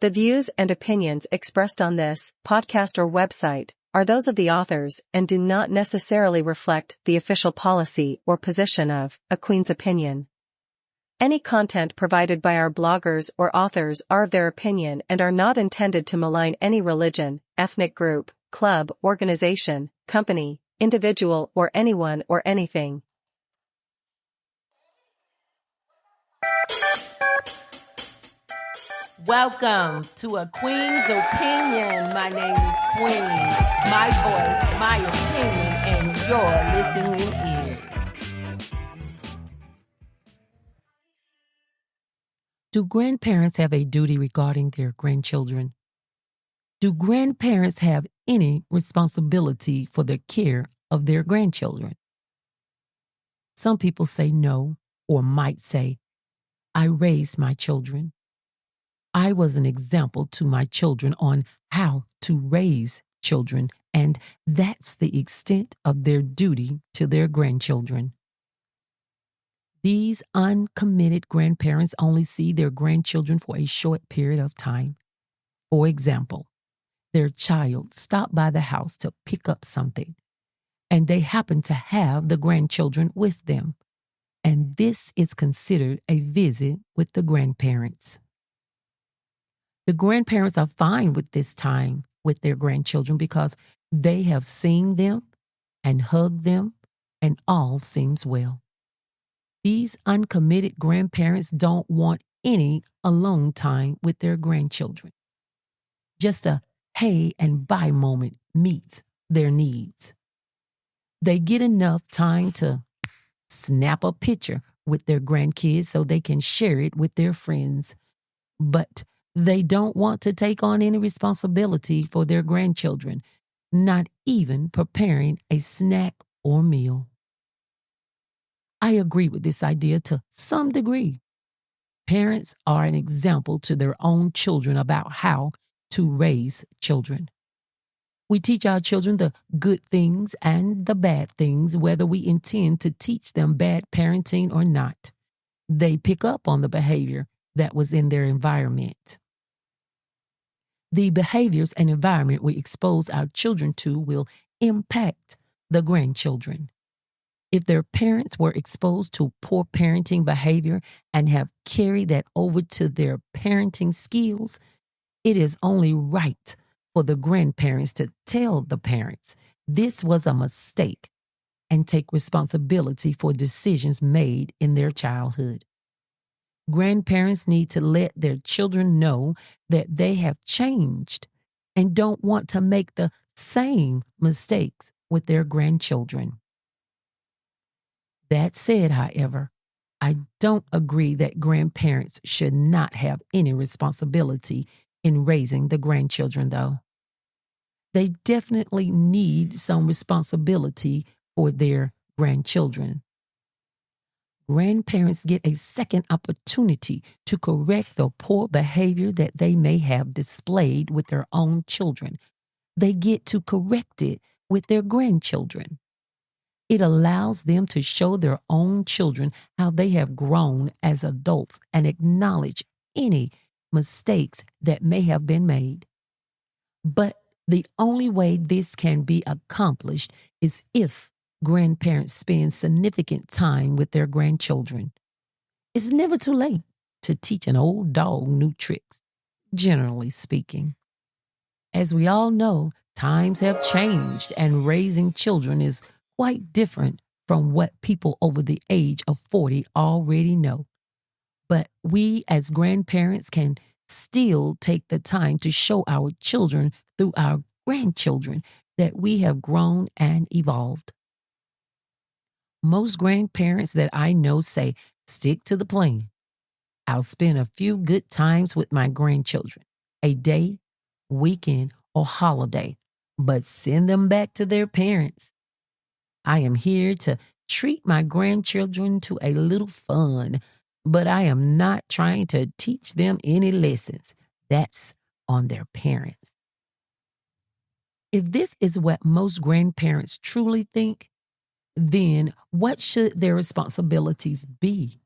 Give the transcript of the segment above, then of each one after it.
The views and opinions expressed on this podcast or website are those of the authors and do not necessarily reflect the official policy or position of A Queen's Opinion. Any content provided by our bloggers or authors are of their opinion and are not intended to malign any religion, ethnic group, club, organization, company, individual, or anyone or anything. Welcome to A Queen's Opinion. My name is Queen. My voice, my opinion, and your listening ears. Do grandparents have a duty regarding their grandchildren? Do grandparents have any responsibility for the care of their grandchildren? Some people say no, or might say, I raised my children. I was an example to my children on how to raise children, and that's the extent of their duty to their grandchildren. These uncommitted grandparents only see their grandchildren for a short period of time. For example, their child stopped by the house to pick up something, and they happen to have the grandchildren with them, and this is considered a visit with the grandparents. The grandparents are fine with this time with their grandchildren because they have seen them and hugged them, and all seems well. These uncommitted grandparents don't want any alone time with their grandchildren. Just a hey and bye moment meets their needs. They get enough time to snap a picture with their grandkids so they can share it with their friends, but they don't want to take on any responsibility for their grandchildren, not even preparing a snack or meal. I agree with this idea to some degree. Parents are an example to their own children about how to raise children. We teach our children the good things and the bad things, whether we intend to teach them bad parenting or not. They pick up on the behavior that was in their environment. The behaviors and environment we expose our children to will impact the grandchildren. If their parents were exposed to poor parenting behavior and have carried that over to their parenting skills, it is only right for the grandparents to tell the parents this was a mistake and take responsibility for decisions made in their childhood. Grandparents need to let their children know that they have changed and don't want to make the same mistakes with their grandchildren. That said, however, I don't agree that grandparents should not have any responsibility in raising the grandchildren, though. They definitely need some responsibility for their grandchildren. Grandparents get a second opportunity to correct the poor behavior that they may have displayed with their own children. They get to correct it with their grandchildren. It allows them to show their own children how they have grown as adults and acknowledge any mistakes that may have been made. But the only way this can be accomplished is if grandparents spend significant time with their grandchildren. It's never too late to teach an old dog new tricks, generally speaking. As we all know, times have changed and raising children is quite different from what people over the age of 40 already know. But we as grandparents can still take the time to show our children through our grandchildren that we have grown and evolved. Most grandparents that I know say, stick to the plan. I'll spend a few good times with my grandchildren, a day, weekend, or holiday, but send them back to their parents. I am here to treat my grandchildren to a little fun, but I am not trying to teach them any lessons. That's on their parents. If this is what most grandparents truly think, then what should their responsibilities be?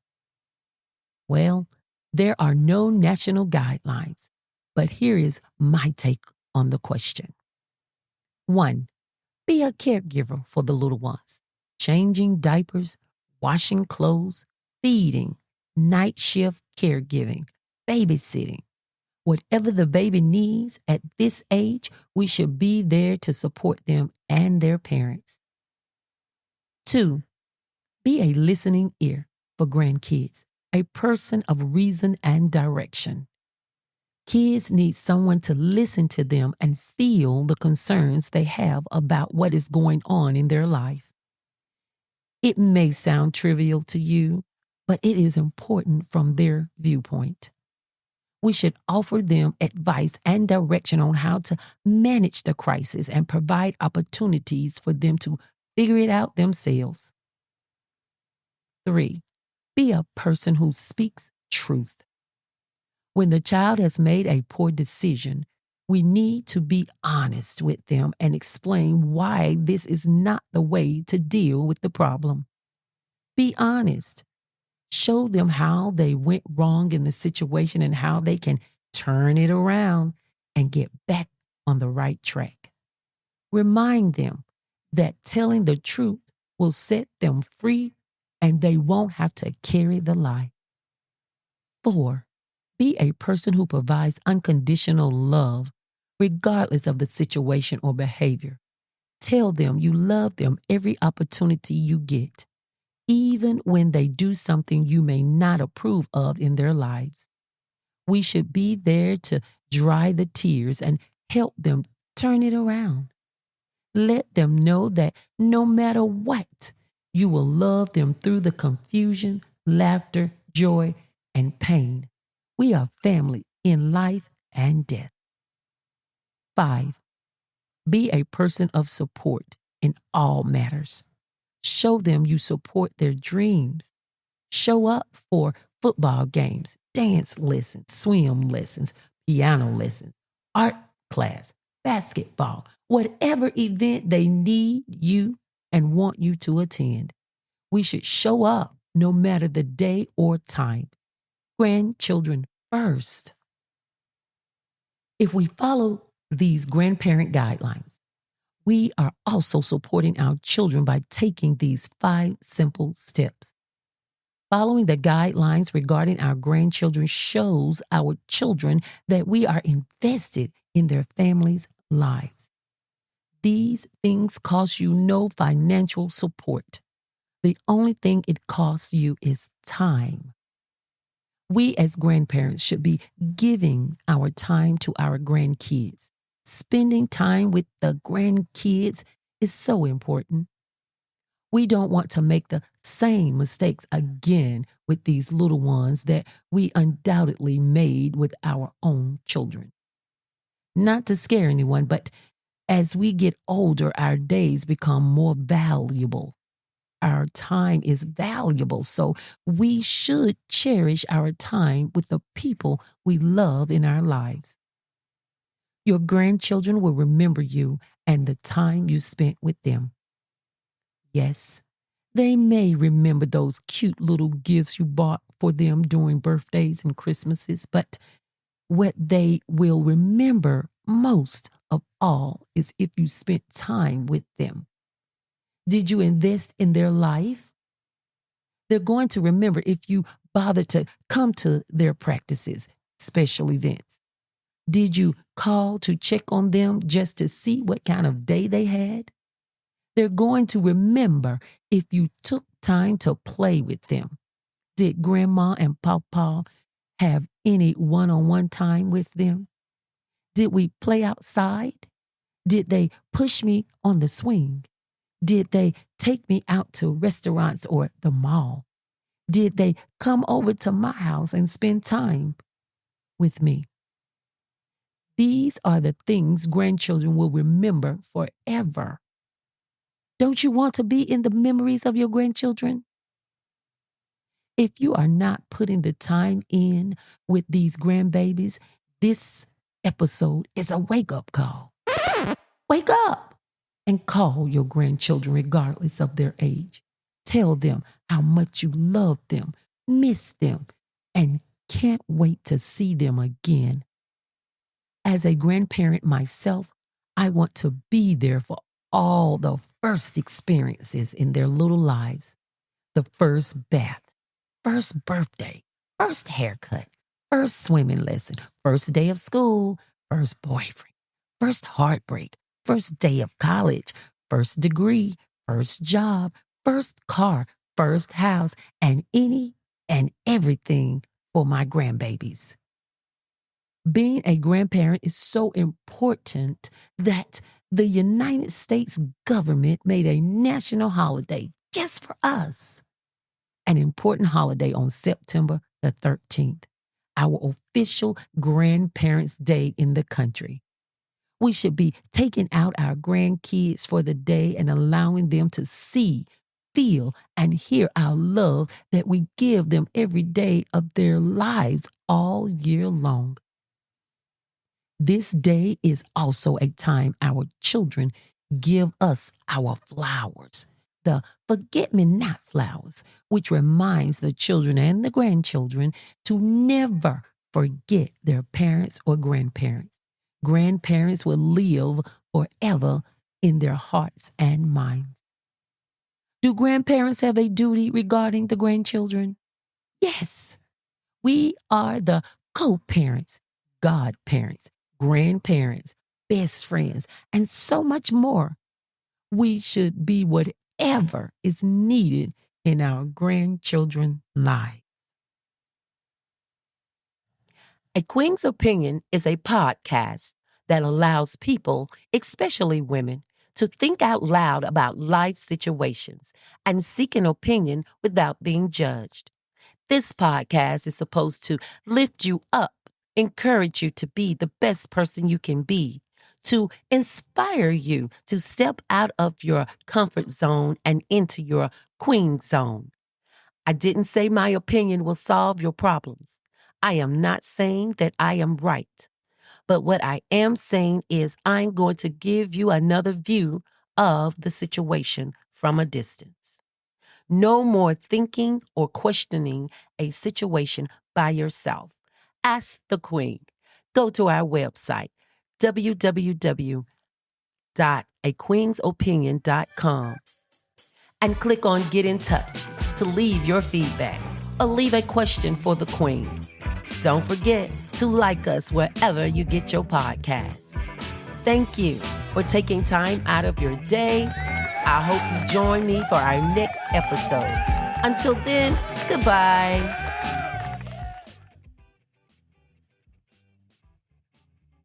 Well, there are no national guidelines, But here is my take on the question. 1. Be a caregiver for the little ones. Changing diapers, washing clothes, feeding, night shift caregiving, babysitting. Whatever the baby needs at this age, we should be there to support them and their parents. 2. Be a listening ear for grandkids, a person of reason and direction. Kids need someone to listen to them and feel the concerns they have about what is going on in their life. It may sound trivial to you, but it is important from their viewpoint. We should offer them advice and direction on how to manage the crisis and provide opportunities for them to figure it out themselves. 3. Be a person who speaks truth. When the child has made a poor decision, we need to be honest with them and explain why this is not the way to deal with the problem. Be honest. Show them how they went wrong in the situation and how they can turn it around and get back on the right track. Remind them that telling the truth will set them free and they won't have to carry the lie. 4. Be a person who provides unconditional love, regardless of the situation or behavior. Tell them you love them every opportunity you get, even when they do something you may not approve of in their lives. We should be there to dry the tears and help them turn it around. Let them know that no matter what, you will love them through the confusion, laughter, joy, and pain. We are family in life and death. 5. Be a person of support in all matters. Show them you support their dreams. Show up for football games, dance lessons, swim lessons, piano lessons, art class, basketball, whatever event they need you and want you to attend. We should show up no matter the day or time. Grandchildren first. If we follow these grandparent guidelines, we are also supporting our children by taking these 5 simple steps. Following the guidelines regarding our grandchildren shows our children that we are invested in their families' lives. These things cost you no financial support. The only thing it costs you is time. We as grandparents should be giving our time to our grandkids. Spending time with the grandkids is so important. We don't want to make the same mistakes again with these little ones that we undoubtedly made with our own children. Not to scare anyone, but as we get older, our days become more valuable. Our time is valuable, so we should cherish our time with the people we love in our lives. Your grandchildren will remember you and the time you spent with them. Yes, they may remember those cute little gifts you bought for them during birthdays and Christmases, but what they will remember most of all is if you spent time with them. Did you invest in their life? They're going to remember if you bothered to come to their practices, special events. Did you call to check on them just to see what kind of day they had? They're going to remember if you took time to play with them. Did Grandma and Papa have any one-on-one time with them? Did we play outside? Did they push me on the swing? Did they take me out to restaurants or the mall? Did they come over to my house and spend time with me? These are the things grandchildren will remember forever. Don't you want to be in the memories of your grandchildren? If you are not putting the time in with these grandbabies, this episode is a wake-up call. Wake up and call your grandchildren regardless of their age. Tell them how much you love them, miss them, and can't wait to see them again. As a grandparent myself, I want to be there for all the first experiences in their little lives. The first bath, first birthday, first haircut, first swimming lesson, first day of school, first boyfriend, first heartbreak, first day of college, first degree, first job, first car, first house, and any and everything for my grandbabies. Being a grandparent is so important that the United States government made a national holiday just for us. An important holiday on September the 13th, our official Grandparents' Day in the country. We should be taking out our grandkids for the day and allowing them to see, feel, and hear our love that we give them every day of their lives all year long. This day is also a time our children give us our flowers, the forget-me-not flowers, which reminds the children and the grandchildren to never forget their parents or grandparents. Grandparents will live forever in their hearts and minds. Do grandparents have a duty regarding the grandchildren? Yes. We are the co-parents, godparents, grandparents, best friends, and so much more. We should be whatever is needed in our grandchildren's lives. A Queen's Opinion is a podcast that allows people, especially women, to think out loud about life situations and seek an opinion without being judged. This podcast is supposed to lift you up, encourage you to be the best person you can be, to inspire you to step out of your comfort zone and into your queen zone. I didn't say my opinion will solve your problems. I am not saying that I am right. But what I am saying is I'm going to give you another view of the situation from a distance. No more thinking or questioning a situation by yourself. Ask the Queen. Go to our website, www.aqueensopinion.com, and click on Get in Touch to leave your feedback or leave a question for the Queen. Don't forget to like us wherever you get your podcasts. Thank you for taking time out of your day. I hope you join me for our next episode. Until then, goodbye.